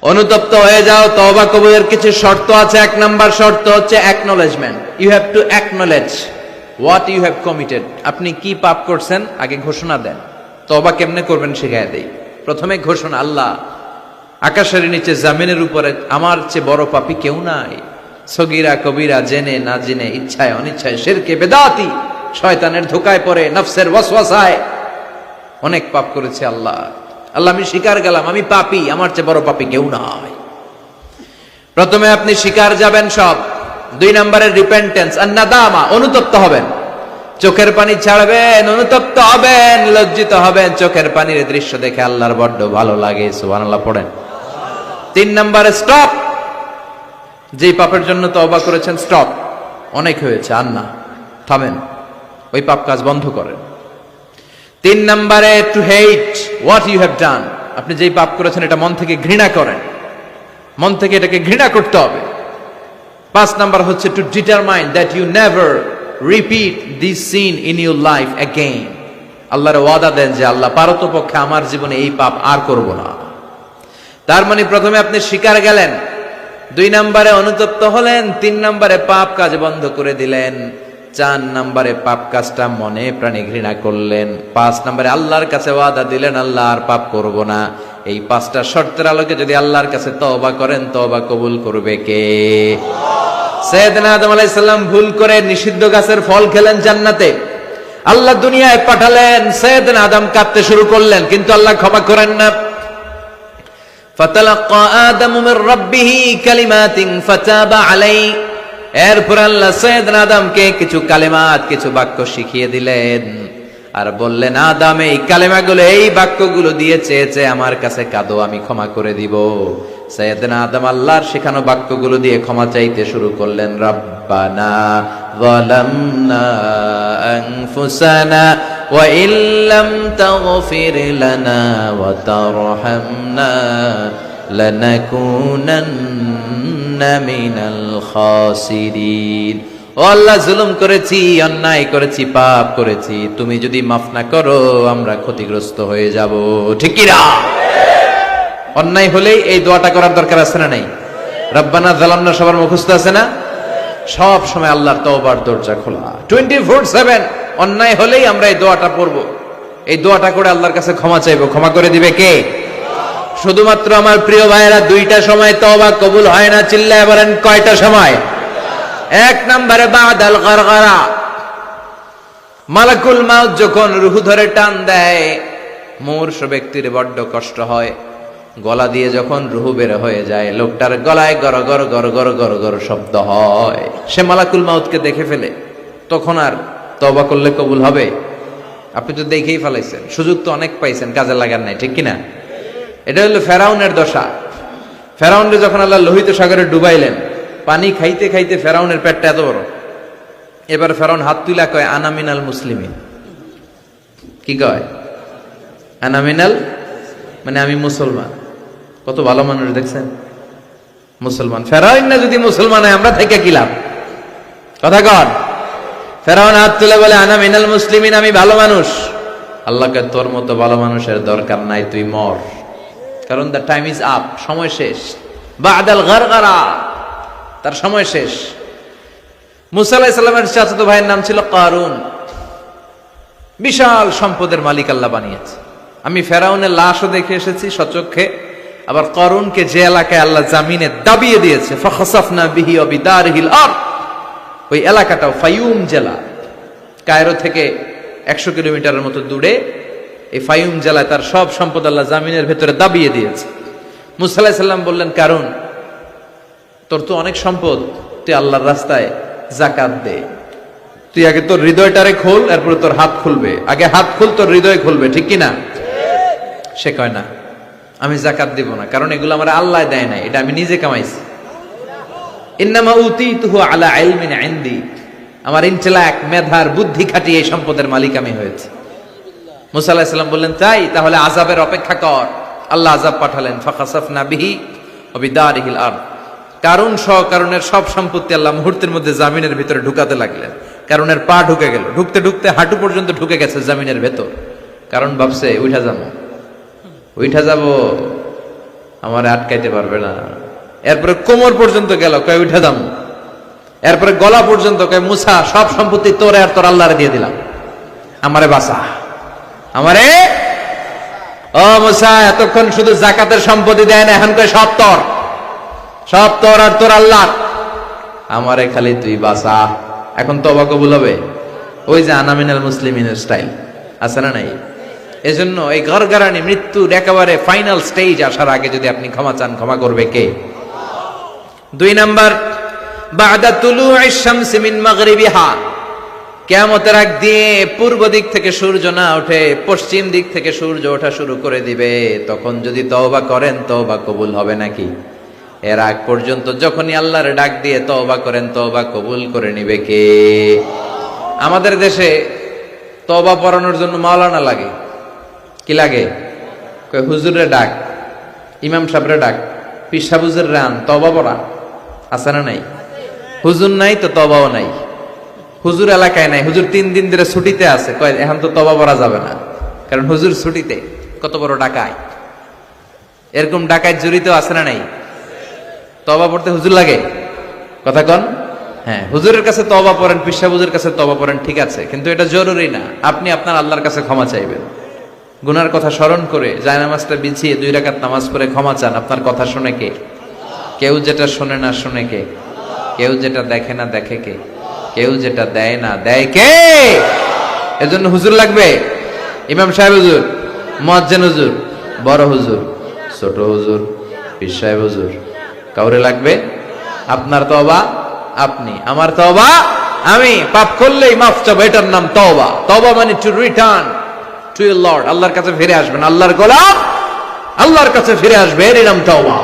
অনুতপ্ত হয়ে যাও। তওবা কবুলের কিছু শর্ত আছে। এক নাম্বার শর্ত হচ্ছে acknowledgement. You have to acknowledge what you have committed. আপনি কি পাপ করছেন আগে ঘোষণা দেন। তওবা কেমনে করবেন শিখায় দেই। প্রথমে ঘোষণা, আল্লাহ আকাশের নিচে জামিনের উপরে আমার চেয়ে বড় পাপী কেউ নাই। সগীরা কবিরা, জেনে না জেনে, ইচ্ছায় অনিচ্ছায়, শিরকে বেদাতি, শয়তানের ধোকায় পড়ে, নফসের ওয়াসওয়াসায় অনেক পাপ করেছে। আল্লাহ আল্লাহ আমি স্বীকার গেলাম আমি পাপী, আমার চেয়ে বড় পাপী কেউ নাই। প্রথমে আপনি স্বীকার যাবেন সব। 2 নম্বরে রিপেন্টেন্স আর নাদামা, অনুতপ্ত হবেন, চোখের পানি ছাড়বেন, অনুতপ্ত হবেন, লজ্জিত হবেন। চোখের পানির দৃশ্য দেখে আল্লাহর বড্ড ভালো লাগে, সুবহানাল্লাহ পড়েন। 3 নম্বরে স্টপ, যেই পাপের জন্য তওবা করেছেন স্টপ, অনেক হয়েছে, আর না, থামেন, ওই পাপ কাজ বন্ধ করেন। 3 নম্বরে to hate what you have done, আপনি যেই পাপ করেছেন এটা মন থেকে ঘৃণা করেন, মন থেকে এটাকে ঘৃণা করতে হবে। 5 নাম্বার হচ্ছে to determine that you never repeat this sin in your life again. আল্লাহর ওয়াদা দেন যে আল্লাহ পারতপক্ষে আমার জীবনে এই পাপ আর করব না। তার মানে প্রথমে আপনি স্বীকার গেলেন, 2 নম্বরে অনুতপ্ত হলেন, 3 নম্বরে পাপ কাজ বন্ধ করে দিলেন, 4 নম্বরে পাপ কাজটা মনে প্রাণে ঘৃণা করলেন, 5 নম্বরে আল্লাহর কাছে ওয়াদা দিলেন আল্লাহ আর পাপ করব না। এই 5টা শর্তের আলোকে যদি আল্লাহর কাছে তওবা করেন, তওবা কবুল করবে কে? সাইয়েদনা আদম আলাইহিস সালাম ভুল করে নিষিদ্ধ গাছের ফল খেলেন জান্নাতে, আল্লাহ দুনিয়ায় পাঠালেন, সাইয়েদনা আদম কাঁদতে শুরু করলেন, কিন্তু আল্লাহ ক্ষমা করেন না। ফাতালাক্কা আদমু মির রাব্বিহি কালিমাতিন ফাতাবা আলাইহি, এরপর আল্লাহ সাইয়েদনা আদমকে কিছু কালেমাত, কিছু বাক্য শিখিয়ে দিলেন আর বললেন, আদম এই কালেমাগুলো, এই বাক্যগুলো দিয়ে চেয়েছে আমার কাছে কাঁদো, আমি ক্ষমা করে দিব। সাইয়েদনা আদম আল্লাহর শেখানো বাক্যগুলো দিয়ে ক্ষমা চাইতে শুরু করলেন। রব্বানা যালামনা আনফুসানা ওয়া ইল্লাম তাগফির লানা ওয়া তারহামনা লানাকুনান্না মিনাল খাসিরিন। ও আল্লাহ, জুলুম করেছি, অন্যায় করেছি, পাপ করেছি, তুমি যদি মাফ না করো আমরা ক্ষতিগ্রস্ত হয়ে যাব। ঠিক কি না? অন্যায় হলেই এই দোয়াটা করার দরকার আছে না নাই? রব্বানা যালামনা সবার মুখস্থ আছে না? সব সময় আল্লাহর তওবার দরজা খোলা, 24/7। অন্যায় হলেই আমরা এই দোয়াটা পড়ব, এই দোয়াটা করে আল্লাহর কাছে ক্ষমা চাইবো। ক্ষমা করে দিবে কে? শুধুমাত্র আমার প্রিয় ভাইয়েরা 2টা সময় তওবা কবুল হয় না, চিল্লায় বলেন কয়টা সময়? 1 নম্বরে বাদাল গারগারা, মালাকুল মাউত যখন রূহ ধরে টান দেয়, মূর্ছ ব্যক্তির বড্ড কষ্ট হয়। গলা দিয়ে যখন রূহ বের হয়ে যায়, লোকটার গলায় গর গর গর গর গর গর শব্দ হয়, সে মালাকুল মাউতকে দেখে ফেলে। তখন আর তওবা করলে কবুল হবে? আপনি তো দেখেই ফেলাইছেন, সুযোগ তো অনেক পাইছেন, কাজে লাগার নাই, ঠিক কিনা? এটা হলো ফেরাউনের দশা। ফেরাউনকে যখন আল্লাহ লোহিত সাগরে ডুবাইলেন, পানি খাইতে খাইতে ফেরাউনের পেটটা এত বড়, এবার ফেরাউন হাত তুলা কয় আনা মিনাল মুসলিমিন। কি কয়? আনা মিনাল, মানে আমি মুসলমান। কত ভালো মানুষ দেখছেন, মুসলমান। ফেরাউন না যদি মুসলমান হয়, আমরা থেকে কি লাভ? কথা কন। ফেরাউন হাত তুলে বলে আনা মিনাল মুসলিমিন, আমি ভালো মানুষ। আল্লাহকে তোর মতো ভালো মানুষের দরকার নাই, তুই মর, কারণ দ্য টাইম ইজ আপ, সময় শেষ। বাদাল গারগারা, তার সময় শেষ। মুসা আলাইহিস সালামের চাচাতো ভাইয়ের নাম ছিল কারুন, বিশাল সম্পদের মালিক আল্লাহ বানিয়েছে। আমি ফেরাউনের লাশও দেখে এসেছি সচক্ষে, আবার কারুনকে যে এলাকায় আল্লাহ জামিনে দাবিয়ে দিয়েছে, ফাখাসাফনা বিহি ওয়া বিদারিহিল আরদ, ওই এলাকাটাও ফায়ুম জেলা, কায়রো থেকে 100 কিলোমিটারের মতো দূরে এই ফায়ুম জেলায় তার সব সম্পদ আল্লাহ জামিনের ভেতরে দাবিয়ে দিয়েছে। মুসা আলাইহিস সালাম বললেন, কারুন তোর তো অনেক সম্পদ, তুই আল্লাহর রাস্তায় যাকাত দে। তুই আগে তোর হৃদয়টারে খোল, এরপরে তোর হাত খুলবে। আগে হাত খুল, তোর হৃদয় খুলবে, ঠিক কিনা? সে কয় না, আমি যাকাত দিব না, কারণ এগুলো আমার আল্লাহ দেয় নাই, এটা আমি নিজে কামাইছি। ইন্নামা উতীতুহু আলা ইলমিন ইনদি, আমার ইন্টেলেক্ট, মেধার বুদ্ধি খাটিয়ে এই সম্পদের মালিক আমি হয়েছি। মুসা আলাইহিস সালাম বললেন, তাই তাহলে আযাবের অপেক্ষা কর। আল্লাহ আযাব পাঠালেন, ফাখাসাফনা বিহি ওয়া বিদারিহিল আরদ। কারুন সহ কারুনের সব সম্পত্তি আল্লাহ মুহূর্তের মধ্যে জামিনের ভিতরে ঢুকাতে লাগলেন। কারুনের পা ঢুকে গেল, ঢুকতে ঢুকতে হাঁটু পর্যন্ত ঢুকে গেছে জামিনের ভেতর। কারণ ভাবছে উঠা যাবো, আমারে আটকাইতে পারবে না। এরপরে কোমর পর্যন্ত গেল, কয় উঠে দাম। এরপরে গলা পর্যন্ত, কয় মুসা সব সম্পত্তি তোরে আর তোর আল্লাহরে দিয়ে দিলাম, আমারে বাঁচা, আমারে। ও মুসা, এতক্ষণ শুধু জাকাতের সম্পত্তি দেয় না, এখন কয় সব তোর, সব তোর আর তোর আল্লাহ, আমারে খালি তুই বাঁচা। এখন তওবা কবুল হবে? ওই যে আনা মিনাল মুসলিমিনের স্টাইল আছে না নাই? এজন্য এই গড়গড়ানি মৃত্যুর একেবারে ফাইনাল স্টেজ আসার আগে যদি আপনি ক্ষমা চান, ক্ষমা করবে কে? 2 নাম্বার, বাদা তুলুইশ শামসি মিন মাগরিবিহা, কিয়ামতের আগ দিয়ে পূর্ব দিক থেকে সূর্য না ওঠে, পশ্চিম দিক থেকে সূর্য ওঠা শুরু করে দিবে। তখন যদি তওবা করেন, তওবা কবুল হবে নাকি? এর আগ পর্যন্ত যখনই আল্লাহর ডাক দিয়ে তওবা করেন, তওবা কবুল করে নিবে কে? আমাদের দেশে তওবা পড়ানোর জন্য মাওলানা লাগে। কি লাগে? কয় হুজুরের ডাক, ইমাম সাহেবের ডাক, পীর সাহেব হুজুর রান তওবা পড়া আছে না নাই? হুজুর নাই তো তওবাও নাই। হুজুর এলাকায় নাই, হুজুর 3 দিন ধরে ছুটিতে আছে, কয় এখন তো তওবা পড়া যাবে না, কারণ হুজুর ছুটিতে। কত বড় ডাকায়! এরকম ডাকায় জড়িত আছে না নাই? তওবা পড়তে হুজুর লাগে, কথা কন। হ্যাঁ, হুজুরের কাছে তওবা পড়েন, পীর সাহেব হুজুরের কাছে তওবা পড়েন, ঠিক আছে, কিন্তু এটা জরুরি না। আপনি আপনার আল্লাহর কাছে ক্ষমা চাইবেন, গুনার কথা স্মরণ করে জায়নামাজটা বিছিয়ে 2 রাকাত নামাজ পড়ে ক্ষমা চান। আপনার কথা শুনে কে? কেউ যেটা শোনে না শুনে কে? কেউ যেটা দেখে না দেখে কে? কেউ যেটা দেয় না দেয় কে? এজন্য হুজুর লাগবে। ইমাম সাহেব হুজুর, মুয়াজ্জিন হুজুর, বড় হুজুর, ছোট হুজুর, পীর সাহেব হুজুর, কাউরে লাগবে? আপনার তওবা আপনি, আমার তওবা আমি। পাপ করলেই মাফ চাবো, এটার নাম তওবা। তওবা মানে to return to your Lord, আল্লাহর কাছে ফিরে আসবেন। আল্লাহর গোলাম আল্লাহর কাছে ফিরে আসবে, এর নাম তওবা।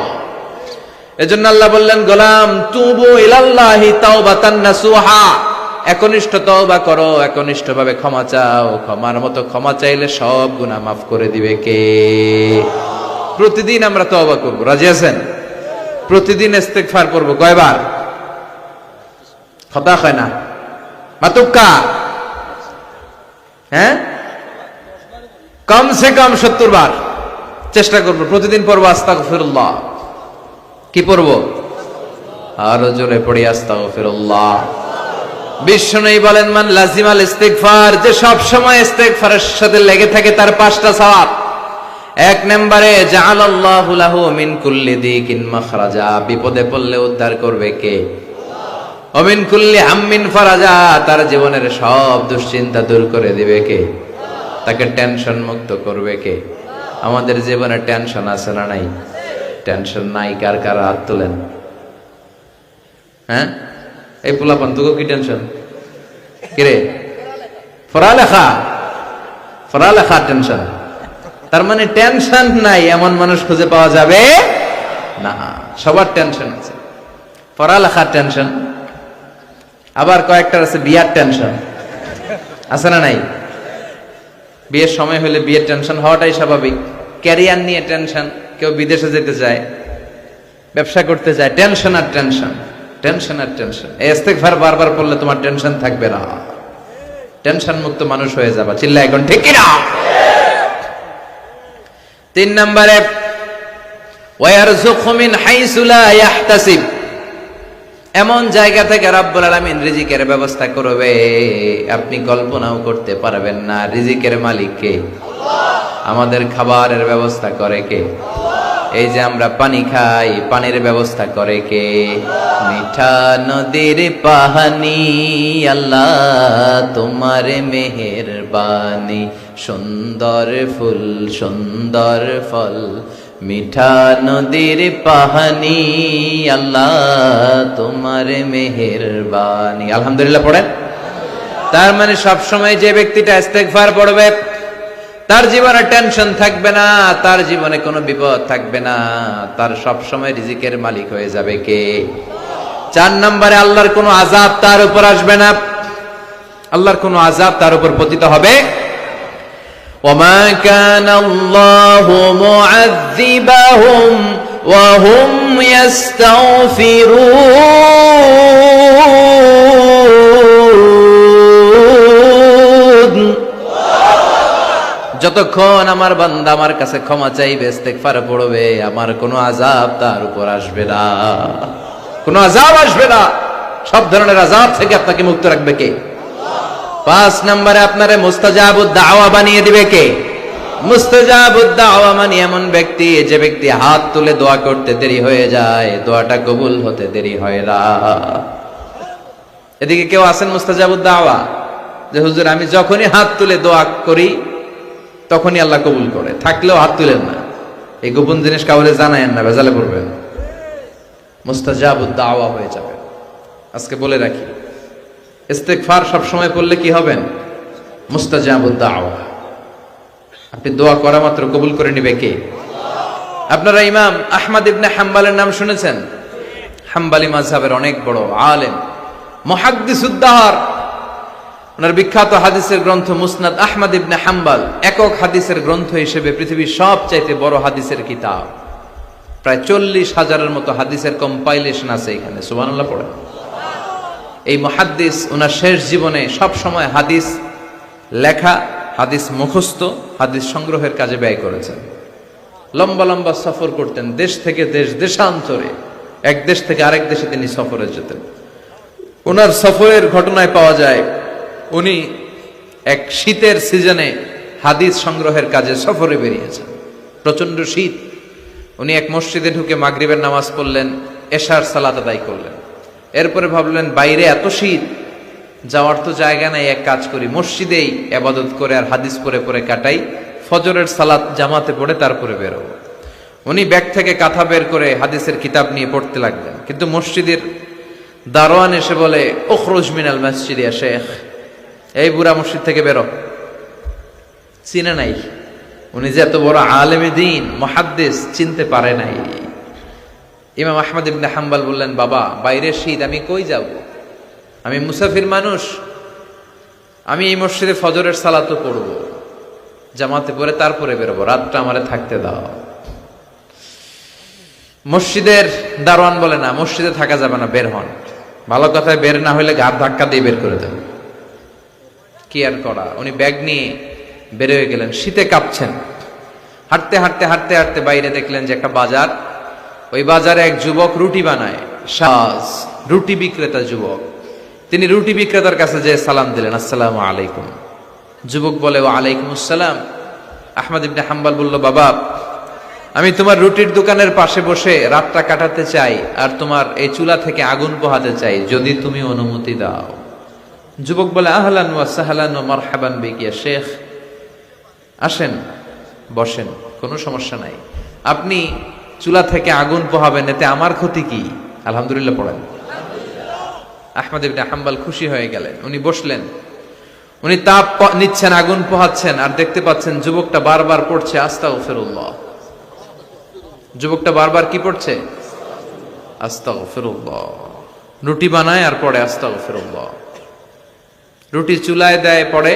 এজন্য আল্লাহ বললেন, গোলাম তুবু ইলাল্লাহি তাওবাতান নাসুহা, একনিষ্ঠ তওবা করো, একনিষ্ঠভাবে ক্ষমা চাও। ক্ষমার মতো ক্ষমা চাইলে সব গুনাহ মাফ করে দিবে কে? প্রতিদিন আমরা তওবা করব, রাজি আছেন? প্রতিদিন ইস্তেগফার করব। কয়বার? কথা হয় না মাতুক্কা? হ্যাঁ, কমসে কম 70 বার চেষ্টা করব। প্রতিদিন পড়ব আস্তাগফিরুল্লাহ। কি পড়ব? আরো জোরে পড়ি আস্তাগফিরুল্লাহ। বিশ্বনবী বলেন, মান লাজিমাল ইস্তিগফার, যে সব সময় ইস্তিগফারের সাথে লেগে থাকে, তার 5টা সওয়াব। 1 নম্বরে জাআলাল্লাহু লাহু মিন কুল্লি দিকিন মাখরাজা, বিপদে পড়লে উদ্ধার করবে কে? ওয়া মিন কুল্লি হাম্মিন ফারাজা, তার জীবনের সব দুশ্চিন্তা দূর করে দিবে কে? তাকে টেনশন মুক্ত করবে কে? আমাদের জীবনে টেনশন আছে না নাই? টেনশন নাই কার কার হাত তোলেন। হ্যাঁ, এই পোলাপান তোকে কি টেনশন? কিরে, পড়ালেখা, পড়ালেখা টেনশন। তার মানে টেনশন নাই এমন মানুষ খুঁজে পাওয়া যাবে না। সবার টেনশন আছে, পড়ালেখার টেনশন, আবার কয়েকটার আছে বিয়ার টেনশন, আছে না নাই? বিয়ের সময় হলে বিয়ের টেনশন হওয়াটাই স্বাভাবিক। ক্যারিয়ার নিয়ে টেনশন, কেউ বিদেশে যেতে চায়, ব্যবসা করতে চায়, টেনশন আর টেনশন, টেনশন আর টেনশন। এই ইস্তিগফার বারবার পড়লে তোমার টেনশন থাকবে না, টেনশন মুক্ত মানুষ হয়ে যাবে। চিল্লা এখন ঠিক কিনা? 3 নম্বরে ওয়ারযুকহু মিন হাইসু লা ইয়াহতাসিব, এমন জায়গা থেকে রব্বুল আলামিন রিজিকের ব্যবস্থা করবে আপনি কল্পনাও করতে পারবেন না। রিজিকের মালিক কে? আল্লাহ। আমাদের খাবারের ব্যবস্থা করে কে? আল্লাহ। এই যে আমরা পানি খাই, পানির ব্যবস্থা করে কে? আল্লাহ। মিঠা নদীর পানি আল্লাহ তোমার মেহেরবানি, সুন্দর ফুল সুন্দর ফল মিঠা নদীর পানি আল্লাহ তোমার মেহেরবানি। আলহামদুলিল্লাহ পড়েন। তার মানে সব সময় যে ব্যক্তিটা ইস্তিগফার পড়বে তার জীবনে টেনশন থাকবে না, তার জীবনে কোনো বিপদ থাকবে না, তার সব সময় রিজিকের মালিক হয়ে যাবে কে? 4 নম্বরে আল্লাহর কোনো আযাব তার উপর আসবে না, আল্লাহর কোনো আযাব তার উপর পতিত হবে। وما كان الله معذبهم وهم يستغفرون। যত যতক্ষণ আমার বান্দা আমার কাছে ক্ষমা চাইবে, ইস্তেগফার পড়বে, আমার কোনো আযাব তার উপর আসবে না, কোনো আযাব আসবে না। সব ধরনের আযাব থেকে আপনাকে মুক্ত রাখবে কে? 5 নম্বরে আপনারে মুস্তাজাবুদ দাওয়া বানিয়ে দিবে কে? মুস্তাজাবুদ দাওয়া মানে এমন ব্যক্তি, যে ব্যক্তি হাত তুলে দোয়া করতে দেরি হয়ে যায়, দোয়াটা কবুল হতে দেরি হয় না। এদিকে কেউ আছেন মুস্তাজাবুদ দাওয়া, যে হুজুর আমি যখনই হাত তুলে দোয়া করি তখনই আল্লাহ কবুল করে, থাকলেও হাত তুলেন না, এই গোপন জিনিস কাউরে জানায়েন না, ভেজালে পড়বেন, মুস্তাজাবুদ দাওয়া হয়ে যাবে। আজকে বলে রাখি, ইস্তেগফার সব সময় পড়লে কি হবেন? মুস্তাজাবুদ দাওয়া। আপনি দোয়া করা মাত্র কবুল করে নিবে কে? আপনারা ইমাম আহমদ ইবনে হাম্বলের নাম শুনেছেন? হাম্বলি মাযহাবের অনেক বড় আলেম, মুহাদ্দিসুদ দাহর। ওনার বিখ্যাত হাদিসের গ্রন্থ মুসনাদ আহমদ ইবনে হাম্বল একক হাদিসের গ্রন্থ হিসেবে পৃথিবীর সবচাইতে বড় হাদিসের কিতাব। প্রায় 40,000-এর মতো হাদিসের কম্পাইলেশন আছে এখানে, সুবহানাল্লাহ পড়ে। এই মুহাদ্দিস ওনার শেষ জীবনে সব সময় হাদিস লেখা, হাদিস মুখস্থ, হাদিস সংগ্রহের কাজে ব্যয় করেছেন। লম্বা লম্বা সফর করতেন, দেশ থেকে দেশ, দেশান্তরে, এক দেশ থেকে আরেক দেশে তিনি সফরে যেতেন। ওনার সফরের ঘটনায় পাওয়া যায় উনি এক শীতের সিজনে হাদিস সংগ্রহের কাজে সফরে বেরিয়েছেন। প্রচন্ড শীত। উনি এক মসজিদে ঢুকে মাগরিবের নামাজ পড়লেন, এশার সালাত আদায় করলেন। এরপরে ভাবলেন বাইরে এত শীত, যাওয়ার তো জায়গা নাই, এক কাজ করি মসজিদেই ইবাদত করে আর হাদিস পড়ে পড়ে কাটাই, ফজরের সালাত জামাতে পড়ে তারপরে বেরোবো। উনি ব্যাগ থেকে কাঁথা বের করে হাদিসের কিতাব নিয়ে পড়তে লাগলেন, কিন্তু মসজিদের দারোয়ান এসে বলে, উখরুজ মিনাল মসজিদ ইয়া শেখ, এই বুড়া মসজিদ থেকে বেরো। চিনে নাই, উনি যে এত বড় আলেমে দ্বীন মুহাদ্দিস, চিনতে পারে নাই। ইমাম আহমদ ইবনে হাম্বল বললেন, বাবা বাইরে শীত, আমি কই যাব? আমি মুসাফির মানুষ, আমি এই মসজিদে ফজরের সালাতও পড়বো, জামাতে পড়ে তারপরে বেরোবো, রাতটা আমারে থাকতে দাও। মসজিদের দারোয়ান বলে, না মসজিদে থাকা যাবে না, বের হন। ভালো কথায় বের না হইলে ঘাট ধাক্কা দিয়ে বের করে দেবে। কি আর করা, উনি ব্যাগ নিয়ে বের হয়ে গেলেন, শীতে কাঁপছেন। হাঁটতে হাঁটতে হাঁটতে হাঁটতে বাইরে দেখলেন যে একটা বাজার, ওই বাজারে এক যুবক রুটি বানায়, সাজ রুটি বিক্রেতা যুবক। তিনি রুটি বিক্রেতার কাছে যে সালাম দিলেন, আসসালামু আলাইকুম। যুবক বলে, ওয়া আলাইকুম আসসালাম। আহমদ ইবনে হাম্বল বলল, বাবা আমি তোমার রুটির দোকানের পাশে বসে রাতটা কাটাতে চাই, আর তোমার এই চুলা থেকে আগুন পোহাতে চাই, যদি তুমি অনুমতি দাও। যুবক বলে, আহলান ওয়া সাহলান ওয়া মারহাবান বিক ইয়া শেখ, আসেন বসেন, কোনো সমস্যা নাই। আপনি চুলা থেকে আগুন পোহাবেন, এতে আমার ক্ষতি কি? আলহামদুলিল্লাহ পড়েন। আহমদ ইবনে হাম্বল খুশি হয়ে গেলেন, উনি বসলেন। উনি তাপ নিচ্ছেন, আগুন পোহাচ্ছেন, আর দেখতে পাচ্ছেন যুবকটা বারবার পড়ছে আস্তাগফিরুল্লাহ। যুবকটা বারবার কি পড়ছে? আস্তাগফিরুল্লাহ। রুটি বানায় আর পড়ে আস্তাগফিরুল্লাহ। রুটি চুলায় দেয়, পড়ে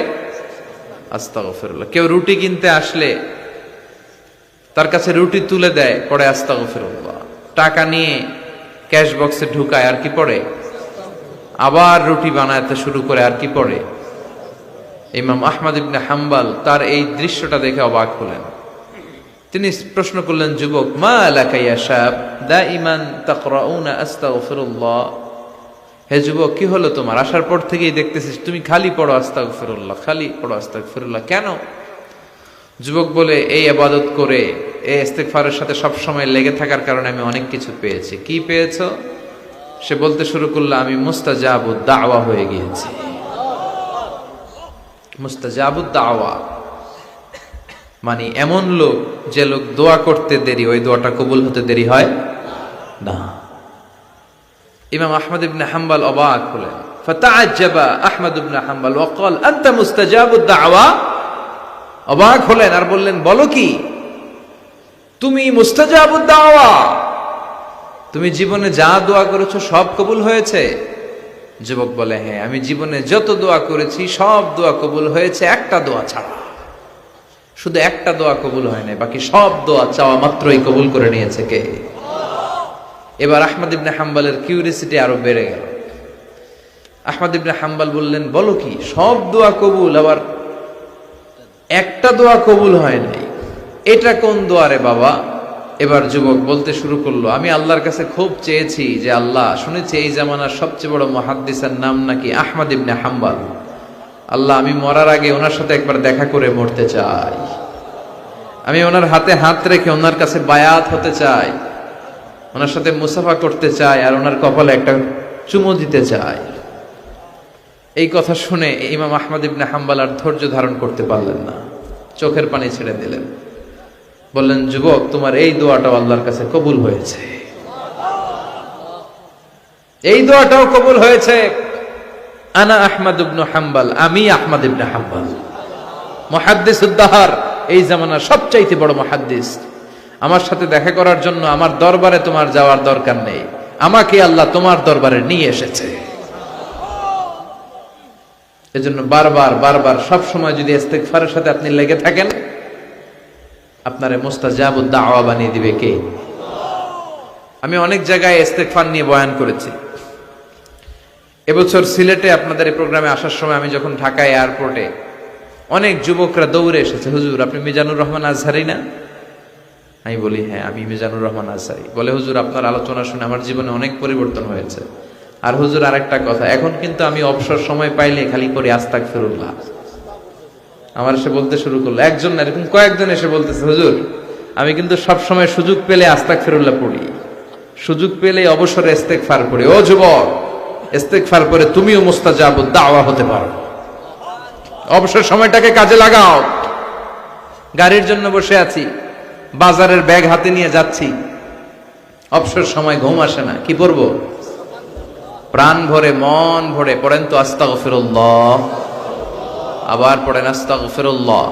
আস্তাগফিরুল্লাহ। কেউ রুটি কিনতে আসলে তার কাছে রুটি তুলে দেয়, পড়ে আস্তাগফিরুল্লাহ। টাকা নিয়ে ক্যাশ বক্সে ঢুকায়, আর কি পড়ে? আবার রুটি বানাতে শুরু করে, আর কি পড়ে? ইমাম আহমদ ইবনে হাম্বল তার এই দৃশ্যটা দেখে অবাক হলেন। তিনি প্রশ্ন করলেন, যুবক, মা লাকা ইয়া শাব দাইমান তাকরাউনা আস্তাগফিরুল্লাহ। হে যুবক, কি হলো তোমার? আসার পর থেকেই দেখতেছিস তুমি খালি পড়ো আস্তাগফিরুল্লাহ, খালি পড়ো আস্তাগফিরুল্লাহ, কেন? যুবক বলে, এই ইবাদত করে, এই ইস্তেগফারের সাথে সব সময় লেগে থাকার কারণে আমি অনেক কিছু পেয়েছি। কি পেয়েছো? সে বলতে শুরু করলো, আমি মুস্তাজাবুদ দাওয়া হয়ে গিয়েছি। মুস্তাজাবুদ দাওয়া মানে এমন লোক, যে লোক দোয়া করতে দেরি, ওই দোয়াটা কবুল হতে দেরি হয় না। ইমাম আহমদ ইবনে হাম্বল অবাক হলেন। ফাতাআজ্জাবা আহমদ ইবনে হাম্বল ওয়া ক্বাল, আনতা মুস্তাজাবুদ দাওয়া। অবাক হলেন আর বললেন, বলো কি, তুমি মুস্তাজাবুদ দাওয়া? তুমি জীবনে যা দোয়া করেছো সব কবুল হয়েছে? যুবক বলে, হ্যাঁ, আমি জীবনে যত দোয়া করেছি সব দোয়া কবুল হয়েছে, একটা দোয়া ছাড়া। শুধু একটা দোয়া কবুল হয় না, বাকি সব দোয়া চাওয়া মাত্রই কবুল করে নিয়েছে কে? এবার আহমদ ইবনে হাম্বলের কিউরিসিটি আরো বেড়ে গেল। আহমদ ইবনে হাম্বল বললেন, বলো কি, সব দোয়া কবুল, আবার একটা দোয়া কবুল হয় নাই। এটা কোন দোয়া রে বাবা? এবার যুবক বলতে শুরু করলো, আমি আল্লাহর কাছে খুব চেয়েছি যে আল্লাহ, শুনেছি এই জামানার সবচেয়ে বড় মুহাদ্দিসের নাম নাকি আহমদ ইবনে হাম্বল। আল্লাহ, আমি মরার আগে ওনার সাথে একবার দেখা করে মরতে চাই। আমি ওনার হাতে হাত রেখে ওনার কাছে বায়াত হতে চাই, ওনার সাথে মুসাফা করতে চাই, আর ওনার কপালে একটা চুমু দিতে চাই। এই কথা শুনে ইমাম আহমদ ইবনে হাম্বল আর ধৈর্য ধারণ করতে পারলেন না, চোখের পানি ছেড়ে দিলেন। বললেন, যুবক, তোমার এই দোয়াটাও আল্লাহর কাছে কবুল হয়েছে, এই দোয়াটাও কবুল হয়েছে। আনা আহমদ ইবনে হাম্বল, আমি আহমদ ইবনে হাম্বল, মুহাদ্দিসুদ দাহর, এই জামানার সবচাইতে বড় মুহাদ্দিস। আমার সাথে দেখা করার জন্য আমার দরবারে তোমার যাওয়ার দরকার নেই, আমাকে আল্লাহ তোমার দরবারে নিয়ে এসেছে। এজন্য বারবার বারবার সব সময় যদি ইস্তেগফারের সাথে আপনি লেগে থাকেন, আপনারে মুস্তাজাবুদ দাওয়া বানিয়ে দিবে কে? আমি অনেক জায়গায় ইস্তেগফার নিয়ে বয়ান করেছি। এবছর সিলেটে আপনাদের এই প্রোগ্রামে আসার সময় আমি যখন ঢাকা এয়ারপোর্টে, অনেক যুবকরা দৌড়ে এসেছে, হুজুর আপনি মিজানুর রহমান আজহারি না? আমি বলি, হ্যাঁ আমি মিজানুর রহমান আজহারি। বলে, হুজুর আপনার আলোচনা শুনে আমার জীবনে অনেক পরিবর্তন হয়েছে। আর হুজুর আরেকটা কথা, এখন কিন্তু আমি অবসর সময় পাইলে খালি করি আস্তাগফিরুল্লাহ। আমার এসে বলতে শুরু করলো, একজন না, এরকম কয়েকজন এসে বলতেছে, হুজুর আমি কিন্তু সব সময় সুযোগ পেলে আস্তাগফিরুল্লাহ পড়ি, সুযোগ পেলে অবসরে ইস্তেগফার পড়ি। ও যুবক, ইস্তেগফার করে তুমিও মুস্তাজাবুদ দাওয়া হতে পারো, অবসর সময়টাকে কাজে লাগাও। গাড়ির জন্য বসে আছি, বাজারের ব্যাগ হাতে নিয়ে যাচ্ছি, অবসর সময় ঘুম আসে না, কি পড়বো? প্রাণ ভরে মন ভরে পড়েন তো আস্তাগফিরুল্লাহ, আবার পড়েন আস্তাগফিরুল্লাহ,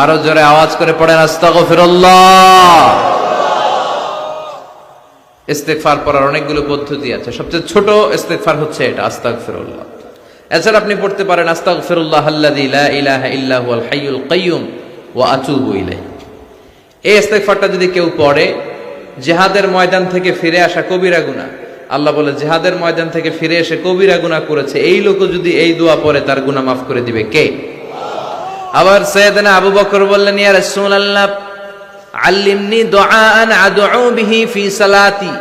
আরো জোরে আওয়াজ করে পড়েন আস্তাগফিরুল্লাহ। ইস্তেগফার পড়ার অনেকগুলো পদ্ধতি আছে, সবচেয়ে ছোট ইস্তেগফার হচ্ছে এটা, আস্তাগফিরুল্লাহ। এছাড়া আপনি পড়তে পারেন আস্তাগফিরুল্লাহ আল্লাযী লা ইলাহা ইল্লা হুয়াল হাইয়ুল কাইয়্যুম ওয়া আতুবু ইলাইহি। এই ইস্তেগফারটা যদি কেউ পড়ে, জিহাদের ময়দান থেকে ফিরে আসা কবিরা গুনাহ, আল্লাহ বলে জিহাদের ময়দান থেকে ফিরে এসে কবিরা গুনাহ করেছে, এই লোক যদি এই দোয়া পড়ে তার গুনাহ মাফ করে দিবে কে? আবার সাইয়েদনা আবু বকর বললেন, ইয়া রাসূলুল্লাহ আল্লিমনি দুআআন আদউ বিহি ফি সালাতি,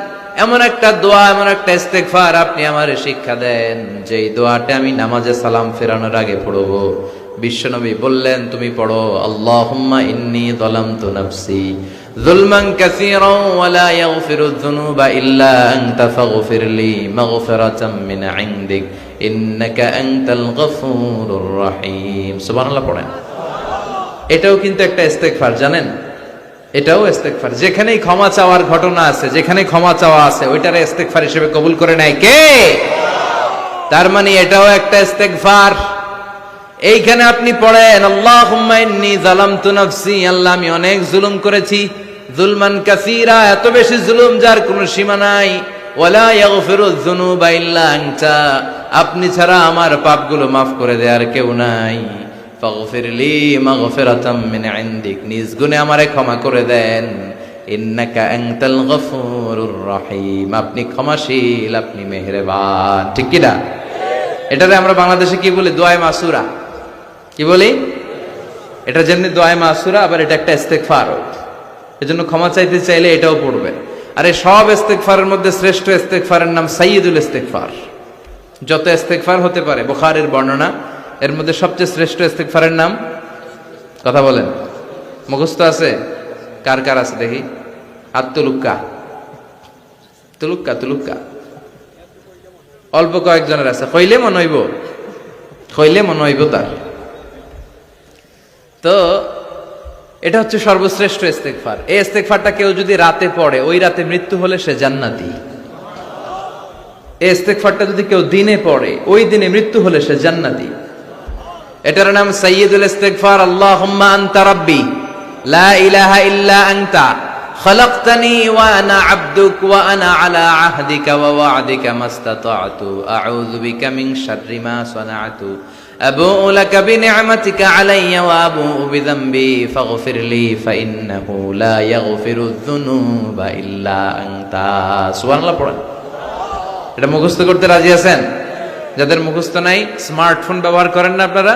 এমন একটা দোয়া, এমন একটা ইস্তেগফার আপনি আমারে শিক্ষা দেন যেই দোয়াটা আমি নামাজে সালাম ফেরানোর আগে পড়ব। বিশ্বনবী বললেন, তুমি পড়ো, আল্লাহুম্মা ইন্নী যালামতু নাফসি যুলমান কাসীরান ওয়া লা ইয়াগফিরুয যুনুবা ইল্লা আনতা ফাগফিরলি মাগফিরাতাম মিন ইনদিক ইন্নাকা আনতাল গফুরুর রহিম। সুবহানাল্লাহ পড়েন। এটাও কিন্তু একটা ইস্তেগফার, জানেন? এটাও ইস্তেগফার। যেখানেই ক্ষমা চাওয়ার ঘটনা আছে, যেখানে ক্ষমা চাওয়া আছে, ওইটারে ইস্তেগফার হিসেবে কবুল করে নেয় কে? তার মানে এটাও একটা ইস্তেগফার। এইখানে আপনি পড়েন, আল্লাহুম্মা ইন্নী যালামতু নাফসি, আল্লাহ আমি অনেক জুলুম করেছি, যুলমান কাসীরা, এত বেশি জুলুম যার কোনো সীমা নাই, ওয়ালা ইয়াগফিরুয যুনুবা ইল্লা আনতা, আপনি ছাড়া আমার পাপগুলো মাফ করে দেওয়ার কেউ নাই। ফাগফিরলি মাগফিরাতাম মিন ইনদিক, নিজ গুণে আমারে ক্ষমা করে দেন। ইন্নাকা আনতাল গফুরুর রহিম, আপনি ক্ষমাশীল, আপনি মেহেরবান। ঠিক কি না? এটারে আমরা বাংলাদেশে কি বলি? দোয়ায়ে মাসুরা। কি বলি? এটা যেমনি দোয়ায়ে মাসুরা, আবার এটা একটা ইস্তেগফার। এজন্য ক্ষমা চাইতে চাইলে এটাও পড়বে। আর এই সব ইস্তেগফারের মধ্যে শ্রেষ্ঠ ইস্তেগফারের নাম সাইয়্যিদুল ইস্তেগফার। যত ইস্তেগফার হতে পারে, বুখারীর বর্ণনা, এর মধ্যে সবচেয়ে শ্রেষ্ঠ ইস্তেগফারের নাম, কথা বলেন, মুখস্থ আছে? কার কার আছে দেখি? হাত তুলুক্কা, তুলুক্কা, তুলুক্কা। অল্প কয়েকজনের আছে। কইলে মনে হইব, কইলে মনে হইব তার। তো এটা হচ্ছে সর্বশ্রেষ্ঠ ইস্তেগফার। এই ইস্তেগফারটা কেউ যদি রাতে পড়ে, ওই রাতে মৃত্যু হলে সে জান্নাতি। এই ইস্তেগফারটা যদি কেউ দিনে পড়ে, ওই দিনে মৃত্যু হলে সে জান্নাতি। এটার নাম সাইয়্যিদুল ইস্তেগফার। আল্লাহুম্মা আনতা রাব্বি লা ইলাহা ইল্লা আনতা খালাকতানি ওয়া আনা আবদুক ওয়া আনা আলা আহদিকা ওয়া ওয়া'দিকা মাস্তাতা'তু আউযু বিকা মিন শাররি মা সানা'তু আবু'ু লাকা বিনি'মাতিকা আলাইয়া ওয়া আবু'ু বিযামবি ফাগফিরলি ফাইন্নাহু লা ইয়াগফিরুয যুনুবা ইল্লা আনতা। সুবহানাল্লাহ পড়েন। এটা মুখস্থ করতে রাজি আছেন? যাদের মুখস্থ নাই, স্মার্টফোন ব্যবহার করেন না আপনারা?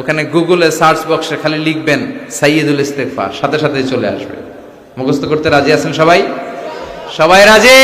ওখানে গুগলে সার্চ বক্সে খালি লিখবেন সাইয়্যিদুল ইস্তেগফার, সাথে সাথে চলে আসবে। মুখস্থ করতে রাজি আছেন সবাই? সবাই রাজি?